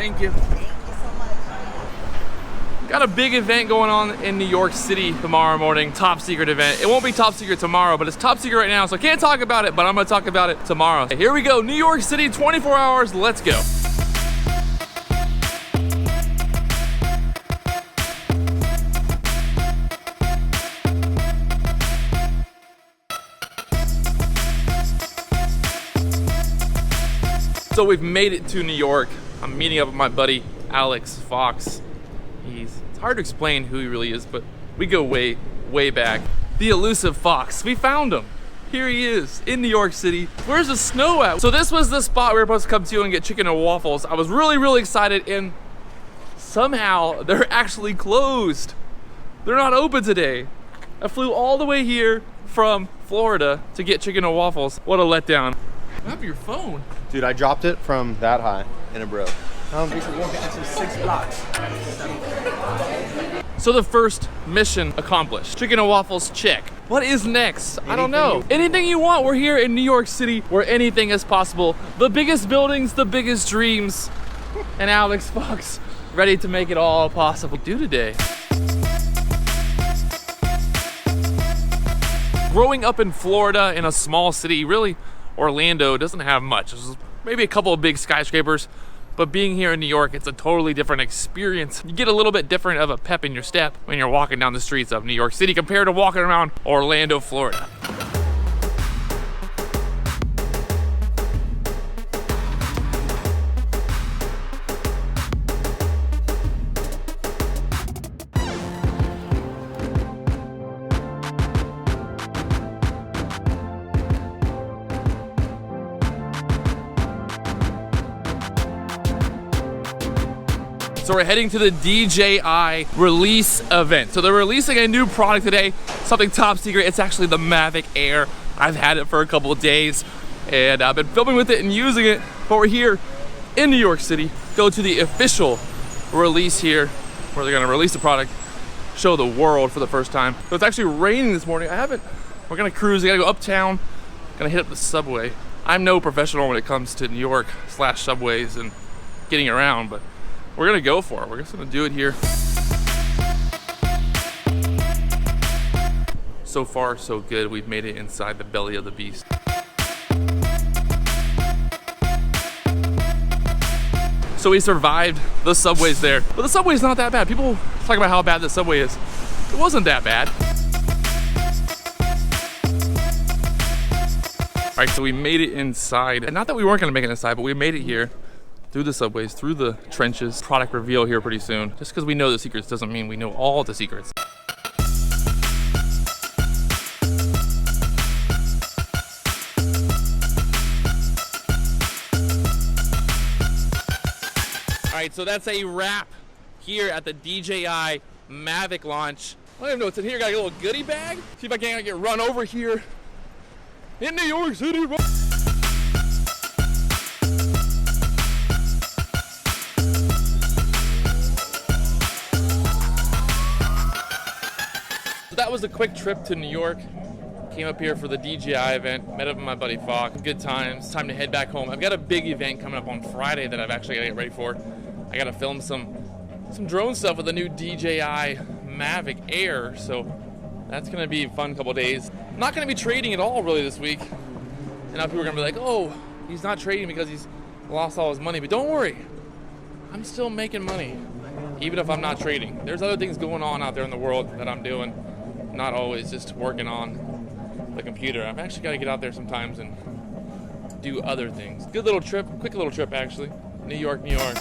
Thank you. Got a big event going on in New York City tomorrow morning, top secret event. It won't be top secret tomorrow, but it's top secret right now, so I can't talk about it, but I'm gonna talk about it tomorrow. Here we go, New York City, 24 hours, let's go. So we've made it to New York. I'm meeting up with my buddy, Alex Fox. It's hard to explain who he really is, but we go way, way back. The elusive Fox, we found him. Here he is, in New York City. Where's the snow at? So this was the spot we were supposed to come to and get chicken and waffles. I was really, really excited, and somehow they're actually closed. They're not open today. I flew all the way here from Florida to get chicken and waffles. What a letdown. Grab your phone. Dude, I dropped it from that high and it broke. Actually 6 blocks. So the first mission accomplished. Chicken and waffles, check. What is next? I don't know. Anything you want. We're here in New York City where anything is possible. The biggest buildings, the biggest dreams. And Alex Fox ready to make it all possible. Do today. Growing up in Florida in a small city, really, Orlando doesn't have much. There's maybe a couple of big skyscrapers, but being here in New York, it's a totally different experience. You get a little bit different of a pep in your step when you're walking down the streets of New York City compared to walking around Orlando, Florida. So we're heading to the DJI release event. So they're releasing a new product today, something top secret. It's actually the Mavic Air. I've had it for a couple of days and I've been filming with it and using it, but we're here in New York City. Go to the official release here where they're gonna release the product, show the world for the first time. So it's actually raining this morning. We're gonna cruise, I gotta go uptown, gonna hit up the subway. I'm no professional when it comes to New York / subways and getting around, but we're gonna go for it. We're just gonna do it here. So far, so good. We've made it inside the belly of the beast. So we survived the subways there. But the subway's not that bad. People talk about how bad the subway is. It wasn't that bad. All right, so we made it inside. And not that we weren't gonna make it inside, but we made it here. Through the subways, through the trenches. Product reveal here pretty soon. Just because we know the secrets doesn't mean we know all the secrets. All right, so that's a wrap here at the DJI Mavic launch. I don't even know what's in here. Got a little goodie bag. See if I can't get run over here in New York City. That was a quick trip to New York. Came up here for the DJI event, met up with my buddy Fox. Good times. Time to head back home. I've got a big event coming up on Friday that I've actually got to get ready for. I got to film some drone stuff with the new DJI Mavic Air, so that's going to be a fun couple days. I'm not going to be trading at all really this week. And now people are going to be like, oh, he's not trading because he's lost all his money. But don't worry, I'm still making money, even if I'm not trading. There's other things going on out there in the world that I'm doing. Not always just working on the computer. I've actually got to get out there sometimes and do other things. Good little trip, quick little trip actually. New York, New York.